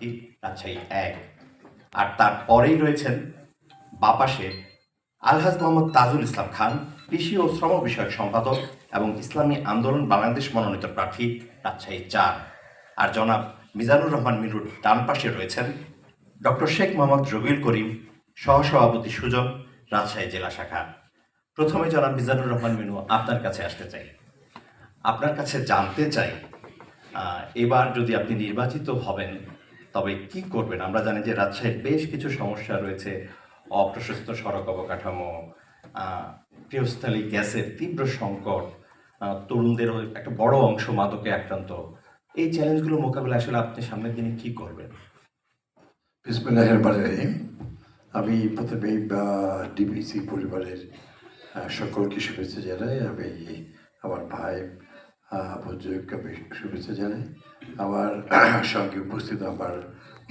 প্রার্থী রাজশাহী ১। আর তারপরেই রয়েছেন বাপাশে আলহাজ মোহাম্মদ তাজুল ইসলাম খান, কৃষি ও শ্রম বিষয়ক সম্পাদক এবং ইসলামী আন্দোলন বাংলাদেশ মনোনীত প্রার্থী রাজশাহী ৪। আর জনাব মিজানুর রহমান মিনুর ডান পাশে রয়েছেন ডক্টর শেখ মোহাম্মদ রবিউল করিম, সহসভাপতি সুজন, রাজশাহী জেলা শাখা। প্রথমে জনাব মিজানুর রহমান মিনু, আপনার কাছে আসতে চাই। আপনার কাছে জানতে চাই, এবার যদি আপনি নির্বাচিত হবেন তবে কি করবেন? আমরা জানি যে রাজশাহীর বেশ কিছু সমস্যা রয়েছে, অপ্রশস্ত সড়ক অবকাঠামো, গৃহস্থালী গ্যাসের তীব্র সংকট, তরুণদেরও একটা বড় অংশ মাদকে আক্রান্ত। এই চ্যালেঞ্জগুলো মোকাবিলায় আসলে আপনি সামনের দিনে কি করবেন? বিসমিল্লাহির রহমানির রহিম। আমি প্রথমেই ডিবিসি পরিবারের সকলকে শুভেচ্ছা জানাই। আমি আমার ভাই ভোজকে আমি শুভেচ্ছা জানাই। আমার সঙ্গে উপস্থিত আমার